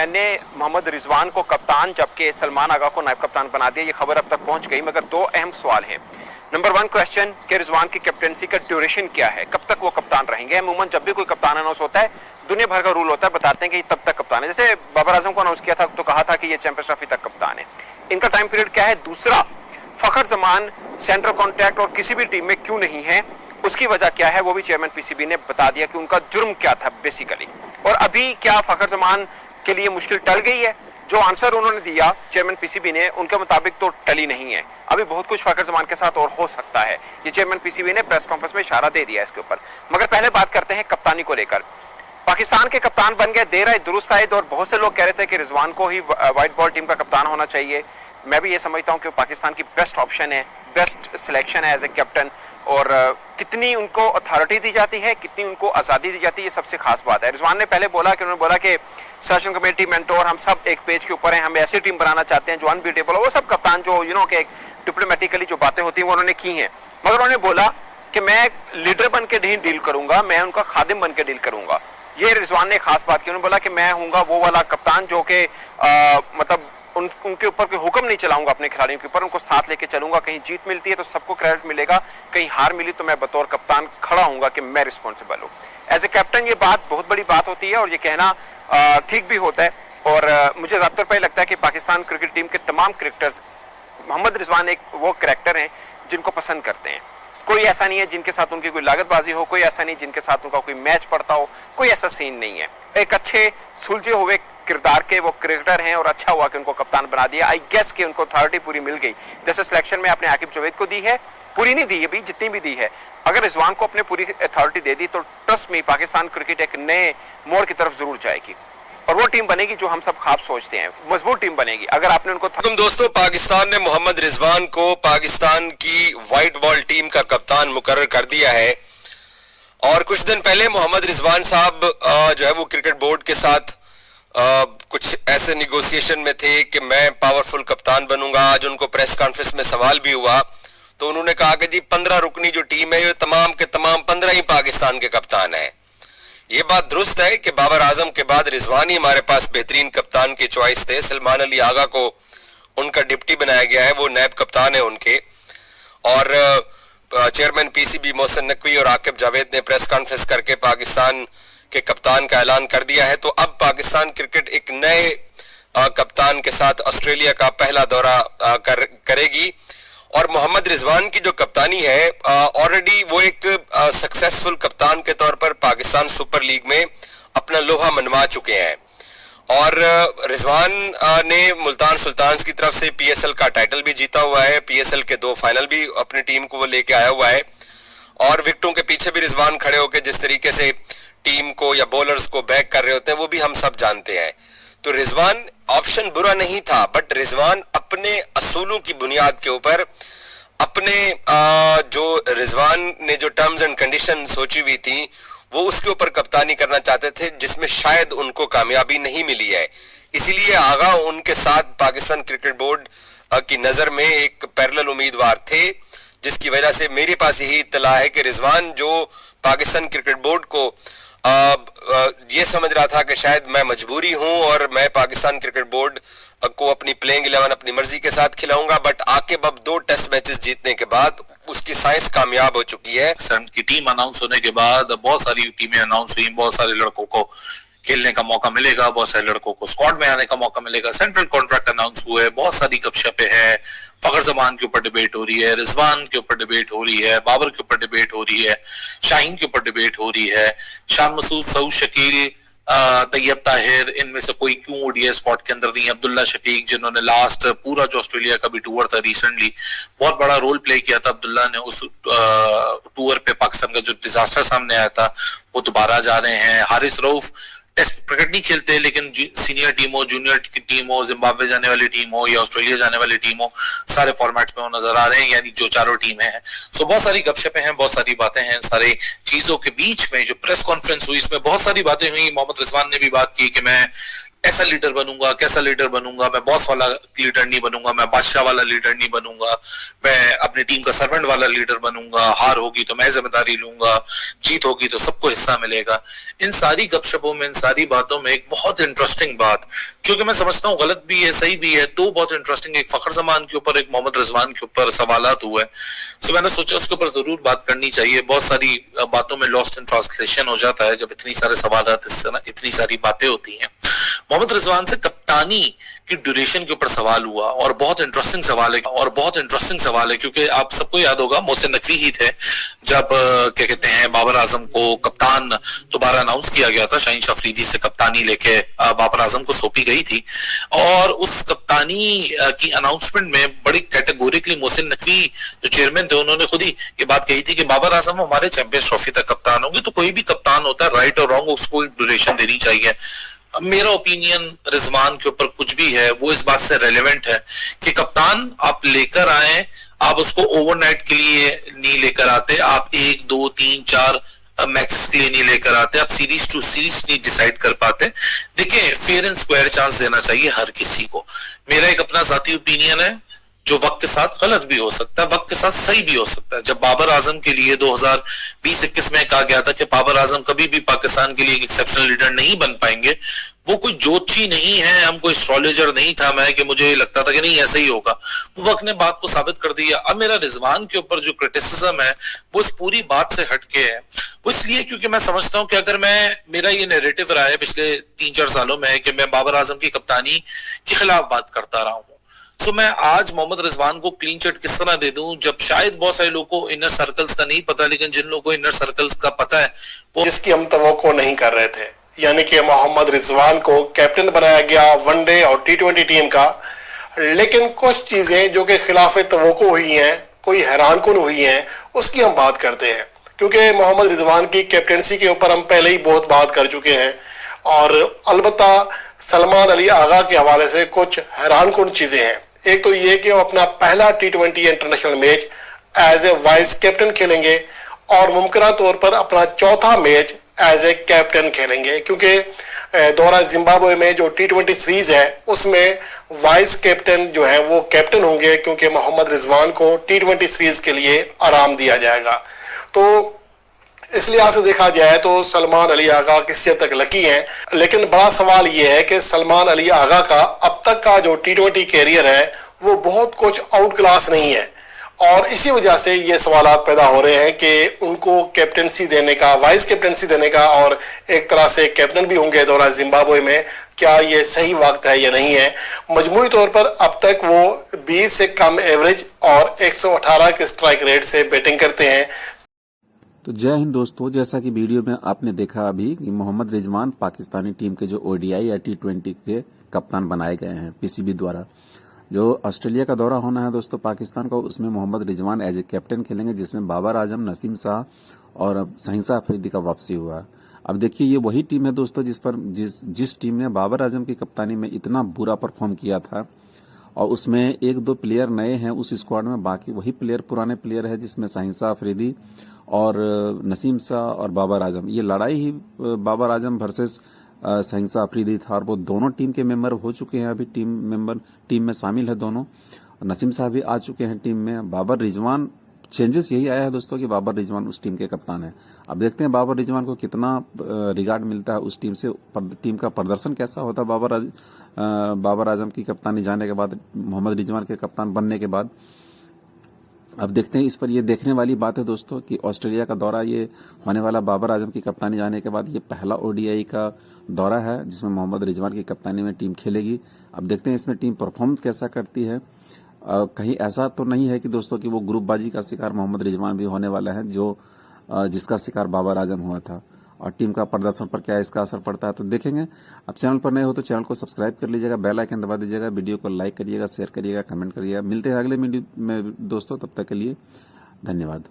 मैंने मोहम्मद रिजवान को कप्तान जबकि सलमान आगा को नायब कप्तान बना दिया। ये खबर अब तक पहुंच गई, मगर दो अहम सवाल हैं। नंबर 1 क्वेश्चन कि रिजवान की कैप्टनसी का ड्यूरेशन क्या है, कब तक वो कप्तान रहेंगे। अमूमन जब भी कोई कप्तान अनाउंस होता है दुनिया भर का रूल होता है, बताते हैं कि तब तक कप्तान है। जैसे बाबर आजम को अनाउंस किया था तो कहा था कि ये चैंपियंस ट्रॉफी तक कप्तान है। इनका टाइम पीरियड क्या है। दूसरा, फखर जमान सेंट्रल कॉन्ट्रैक्ट और किसी भी टीम में क्यों नहीं है, उसकी वजह क्या है, वो भी चेयरमैन पीसीबी ने बता दिया कि उनका जुर्म क्या था बेसिकली। और अभी क्या फखर जमान के लिए मुश्किल टल गई है। जो आंसर उन्होंने दिया चेयरमैन पीसीबी ने, उनके मुताबिक तो टली नहीं है। अभी बहुत कुछ फखर जमान के साथ और हो सकता है। ये चेयरमैन पीसीबी ने प्रेस कॉन्फ्रेंस में इशारा दे दिया इसके ऊपर। मगर पहले बात करते हैं कप्तानी को लेकर। पाकिस्तान के कप्तान बन गए देर आए दुरुस्त आए, और बहुत से लोग कह रहे थे कि रिजवान को ही व्हाइट बॉल टीम का कप्तान होना चाहिए। मैं भी ये समझता हूँ कि पाकिस्तान की बेस्ट ऑप्शन है, बेस्ट सिलेक्शन है एज ए कैप्टन। और कितनी उनको अथॉरिटी दी जाती है, कितनी उनको आज़ादी दी जाती है, ये सबसे खास बात है। रिजवान ने पहले बोला कि उन्होंने बोला कि सेलेक्शन कमेटी मेंटोर हम सब एक पेज के ऊपर हैं, हम ऐसी टीम बनाना चाहते हैं जो अनबीटेबल हो। वो सब कप्तान जो कि डिप्लोमेटिकली जो बातें होती हैं वो उन्होंने की हैं। मगर उन्होंने बोला कि मैं लीडर बन के नहीं डील करूंगा, मैं उनका खादिम बन के डील करूंगा। ये रिजवान ने खास बात की। उन्होंने बोला कि मैं हूँगा वो वाला कप्तान जो कि मतलब उनके ऊपर कोई हुक्म नहीं चलाऊंगा अपने खिलाड़ियों के ऊपर, उनको साथ लेके चलूंगा। कहीं जीत मिलती है तो सबको क्रेडिट मिलेगा, कहीं हार मिली तो मैं बतौर कप्तान खड़ा हूंगा कि मैं रिस्पॉन्सिबल हूँ। एज ए कैप्टन ये बात बहुत बड़ी बात होती है और ये कहना ठीक भी होता है। और मुझे ज़्यादातर पर लगता है कि पाकिस्तान क्रिकेट टीम के तमाम क्रिकेटर्स मोहम्मद रिजवान एक वो करैक्टर हैं जिनको पसंद करते हैं। कोई ऐसा नहीं है जिनके साथ उनकी कोई लागतबाजी हो, कोई ऐसा नहीं जिनके साथ उनका कोई मैच पड़ता हो, कोई ऐसा सीन नहीं है। एक अच्छे सुलझे हुए किरदार के वो क्रिकेटर हैं और अच्छा हुआ कि उनको कप्तान बना दिया। आई गेस कि उनको अथॉरिटी पूरी मिल गई। जैसे सिलेक्शन में आपने आकिब जावेद को दी है, पूरी नहीं दी है भी, जितनी भी दी है। अगर रिजवान को अपने पूरी अथॉरिटी दे दी तो ट्रस्ट में पाकिस्तान क्रिकेट एक नए मोड़ की तरफ जरूर जाएगी और वो टीम बनेगी जो हम सब ख्वाब सोचते हैं, मजबूत टीम बनेगी। अगर आपने उनको दोस्तों, पाकिस्तान ने मोहम्मद रिजवान को पाकिस्तान की व्हाइट बॉल टीम का कप्तान मुकर्रर कर दिया है। और कुछ दिन पहले मोहम्मद रिजवान साहब जो है वो क्रिकेट बोर्ड के साथ कुछ ऐसे निगोशिएशन में थे कि मैं पावरफुल कप्तान बनूंगा। आज उनको प्रेस कॉन्फ्रेंस में सवाल भी हुआ तो उन्होंने कहा कि जी 15 रुकनी जो टीम है ये तमाम के तमाम 15 ही पाकिस्तान के कप्तान हैं। ये बात दुरुस्त है कि बाबर आजम के बाद रिजवान ही हमारे पास बेहतरीन कप्तान की चॉइस थे। सलमान अली आगा को उनका डिप्टी बनाया गया है, वो नायब कप्तान है उनके। और चेयरमैन पीसीबी मोहसिन नकवी और आकिब जावेद ने प्रेस कॉन्फ्रेंस करके पाकिस्तान के कप्तान का ऐलान कर दिया है। तो अब पाकिस्तान क्रिकेट एक नए कप्तान के साथ ऑस्ट्रेलिया का पहला दौरा करेगी। और मोहम्मद रिजवान की जो कप्तानी है, ऑलरेडी वो एक सक्सेसफुल कप्तान के तौर पर पाकिस्तान सुपर लीग में अपना लोहा मनवा चुके हैं। और रिजवान ने मुल्तान सुल्तान्स की तरफ से पीएसएल का टाइटल भी जीता हुआ है, पीएसएल के 2 फाइनल भी अपनी टीम को वो लेके आया हुआ है। और विकेटों के पीछे भी रिजवान खड़े होकर जिस तरीके से टीम को या बॉलर्स को बैक कर रहे होते हैं वो भी हम सब जानते हैं। तो रिजवान ऑप्शन बुरा नहीं था, बट रिजवान अपने असूलों की बुनियाद के ऊपर अपने जो रिजवान ने जो टर्म्स एंड कंडीशन सोची हुई थी वो उसके ऊपर कप्तानी करना चाहते थे, जिसमें शायद उनको कामयाबी नहीं मिली है। इसीलिए आगा उनके साथ पाकिस्तान क्रिकेट बोर्ड की नजर में एक पैरेलल उम्मीदवार थे, जिसकी वजह से मेरे पास यही इत्तला है कि रिजवान जो पाकिस्तान क्रिकेट बोर्ड को ये समझ रहा था कि शायद मैं मजबूरी हूं और मैं पाकिस्तान क्रिकेट बोर्ड को अपनी प्लेइंग 11 अपनी मर्जी के साथ खिलाऊंगा, बट आकिब अब 2 टेस्ट मैचेस जीतने के बाद उसकी साइंस कामयाब हो चुकी है। सन की टीम अनाउंस होने के बाद बहुत सारी टीमें अनाउंस हुई, बहुत सारे लड़कों को खेलने का मौका मिलेगा, बहुत सारे लड़कों को स्क्वाड में आने का मौका मिलेगा। सेंट्रल कॉन्ट्रैक्ट अनाउंस हुए, बहुत सारी गपशपें हैं। फखर जमान के ऊपर डिबेट हो रही है, रिजवान के ऊपर डिबेट हो रही है, बाबर के ऊपर डिबेट हो रही है, शाहीन के ऊपर डिबेट हो रही है, शान मसूद, सऊद शकील, तैयब ताहिर, इनमें से कोई क्यों ओडीआई स्क्वाड के अंदर नहीं। अब्दुल्ला शफीक जिन्होंने लास्ट पूरा जो ऑस्ट्रेलिया का भी टूर था रिसेंटली बहुत बड़ा रोल प्ले किया था अब्दुल्ला ने उस टूर पे, पाकिस्तान का जो डिजास्टर सामने आया था, वो दोबारा जा रहे हैं। हारिस रऊफ टेस्ट क्रिकेट नहीं खेलते लेकिन सीनियर टीम हो, जूनियर की टीम हो, जिम्बाब्वे जाने वाली टीम हो या ऑस्ट्रेलिया जाने वाली टीम हो, सारे फॉर्मेट्स में वो नजर आ रहे हैं, यानी जो चारों टीमें हैं। सो बहुत सारी गपशपें हैं, बहुत सारी बातें हैं। सारे चीजों के बीच में जो प्रेस कॉन्फ्रेंस हुई इसमें बहुत सारी बातें हुई। मोहम्मद रिजवान ने भी बात की कि मैं ऐसा लीडर बनूंगा, कैसा लीडर बनूंगा, मैं बॉस वाला लीडर नहीं बनूंगा, मैं बादशाह वाला लीडर नहीं बनूंगा, मैं अपनी टीम का सर्वेंट वाला लीडर बनूंगा, हार होगी तो मैं जिम्मेदारी लूंगा, जीत होगी तो सबको हिस्सा मिलेगा। इन सारी गपशपों में, इन सारी बातों में एक बहुत इंटरेस्टिंग बात, जो कि मैं समझता हूँ गलत भी है सही भी है, दो बहुत इंटरेस्टिंग, एक फखर जमान के ऊपर, एक मोहम्मद रिजवान के ऊपर सवालात हुए। सो मैंने सोचा उसके ऊपर जरूर बात करनी चाहिए। बहुत सारी बातों में लॉस्ट इन ट्रांसलेशन हो जाता है जब इतनी सारे सवालात, इतनी सारी बातें होती हैं। मोहम्मद रिजवान से कप्तानी की ड्यूरेशन के ऊपर सवाल हुआ और बहुत इंटरेस्टिंग सवाल है क्योंकि आप सबको याद होगा मोहसिन नकवी ही थे जब क्या कहते हैं बाबर आजम को कप्तान दोबारा अनाउंस किया गया था, शाहीन शाह अफरीदी से कप्तानी लेके बाबर आजम को सौंपी गई थी और उस कप्तानी की अनाउंसमेंट में बड़ी कैटेगोरिकली मोहसिन नकवी जो चेयरमैन थे उन्होंने खुद ही ये बात कही थी कि बाबर आजम हमारे चैंपियंस ट्रॉफी तक कप्तान होंगे। तो कोई भी कप्तान होता है, राइट और रॉन्ग, उसको ड्यूरेशन देनी चाहिए। मेरा ओपिनियन रिजवान के ऊपर कुछ भी है वो इस बात से रेलेवेंट है कि कप्तान आप लेकर आए, आप उसको ओवरनाइट के लिए नहीं लेकर आते, आप 1 2 3 4 मैचेस के लिए नहीं लेकर आते, आप सीरीज टू सीरीज नहीं डिसाइड कर पाते। देखिए, फेयर एंड स्क्वायर चांस देना चाहिए हर किसी को। मेरा एक अपना जाती ओपिनियन है जो वक्त के साथ गलत भी हो सकता है, वक्त के साथ सही भी हो सकता है। जब बाबर आजम के लिए 2020-21 में कहा गया था कि बाबर आजम कभी भी पाकिस्तान के लिए एक एक्सेप्शनल लीडर नहीं बन पाएंगे, वो कोई ज्योतिषी नहीं है, हम कोई एस्ट्रोलॉजर नहीं था मैं कि मुझे लगता था कि नहीं ऐसा ही होगा। वो वक्त ने बात को साबित कर दिया। अब मेरा रिजवान के ऊपर जो क्रिटिसिज्म है वो इस पूरी बात से हटके है। वो इसलिए क्योंकि मैं समझता हूं कि अगर मेरा ये नैरेटिव रहा है पिछले 3-4 सालों में कि मैं बाबर आजम की कप्तानी के खिलाफ बात करता रहा हूं, तो मैं आज मोहम्मद रिजवान को क्लीन चिट किस तरह दे दूं जब शायद बहुत सारे लोगों को इनर सर्कल्स का नहीं पता, लेकिन जिन लोगों को इनर सर्कल्स का पता है वो जिसकी हम तवक्को नहीं कर रहे थे, यानी कि मोहम्मद रिजवान को कैप्टन बनाया गया वनडे और टी20 टीम का। लेकिन कुछ चीजें जो कि खिलाफ तवक्को हुई हैं, कोई हैरानकुन हुई हैं, उसकी हम बात करते हैं क्योंकि मोहम्मद रिजवान की कैप्टनसी के ऊपर हम पहले ही बहुत बात कर चुके हैं और अलबत्ता सलमान अली आगा के हवाले से कुछ हैरानकुन चीजें हैं। एक तो ये कि वो अपना पहला टी20 international match as a vice captain खेलेंगे और मुमकिन तौर पर अपना चौथा मैच एज ए कैप्टन खेलेंगे क्योंकि दौरा जिम्बाब्वे में जो टी20 सीरीज है उसमें वाइस कैप्टन जो है वो कैप्टन होंगे क्योंकि मोहम्मद रिजवान को टी20 सीरीज के लिए आराम दिया जाएगा। तो इस लिहाज से देखा जाए तो सलमान अली आगा किसी हद तक लकी हैं, लेकिन बड़ा सवाल यह है कि सलमान अली आगा का अब तक का जो टी20 कैरियर है वो बहुत कुछ आउट क्लास नहीं है और इसी वजह से ये सवालात पैदा हो रहे हैं कि उनको कैप्टनसी देने का, वाइस कैप्टनसी देने का और एक तरह से कैप्टन भी होंगे दौरा जिम्बाब्वे में, क्या ये सही वक्त है या नहीं है। मजमूई तौर पर अब तक वो 20 से कम एवरेज और 118 के स्ट्राइक रेट से बैटिंग करते हैं। तो जय हिंद दोस्तों, जैसा कि वीडियो में आपने देखा अभी कि मोहम्मद रिजवान पाकिस्तानी टीम के जो ओडीआई या टी20 के कप्तान बनाए गए हैं पीसीबी द्वारा। जो ऑस्ट्रेलिया का दौरा होना है दोस्तों पाकिस्तान का, उसमें Mohammad Rizwan as a captain खेलेंगे जिसमें बाबर आजम, नसीम शाह और शाहीन शाह अफरीदी का वापसी हुआ। अब देखिए ये वही टीम है दोस्तों जिस टीम ने बाबर आजम की कप्तानी में इतना बुरा परफॉर्म किया था और उसमें 1-2 प्लेयर नए हैं उस स्क्वाड में, बाकी वही प्लेयर पुराने प्लेयर है जिसमें शाहीन शाह अफरीदी और नसीम शाह और बाबर आजम। ये लड़ाई ही बाबर आजम वर्सेस शाहीन शाह अफरीदी था और वो दोनों टीम के मेंबर हो चुके हैं, अभी टीम में शामिल है दोनों। नसीम शाह भी आ चुके हैं टीम में। बाबर रिजवान, चेंजेस यही आया है दोस्तों कि बाबर रिजवान उस टीम के कप्तान है। अब देखते हैं बाबर रिजवान को कितना रिगार्ड मिलता है उस टीम से, टीम का प्रदर्शन कैसा होता है बाबर आजम की कप्तानी जाने के बाद, मोहम्मद रिजवान के कप्तान बनने के बाद। अब देखते हैं इस पर, ये देखने वाली बात है दोस्तों कि ऑस्ट्रेलिया का दौरा ये होने वाला बाबर आजम की कप्तानी जाने के बाद ये पहला ओडीआई का दौरा है जिसमें मोहम्मद रिजवान की कप्तानी में टीम खेलेगी। अब देखते हैं इसमें टीम परफॉर्मेंस कैसा करती है। कहीं ऐसा तो नहीं है कि दोस्तों कि वो ग्रुपबाजी का शिकार मोहम्मद रिजवान भी होने वाला है जो जिसका शिकार बाबर आजम हुआ था, और टीम का प्रदर्शन पर क्या इसका असर पड़ता है तो देखेंगे। अब चैनल पर नए हो तो चैनल को सब्सक्राइब कर लीजिएगा, बेल आइकन दबा दीजिएगा, वीडियो को लाइक करिएगा, शेयर करिएगा, कमेंट करिएगा। मिलते हैं अगले वीडियो में दोस्तों, तब तक के लिए धन्यवाद।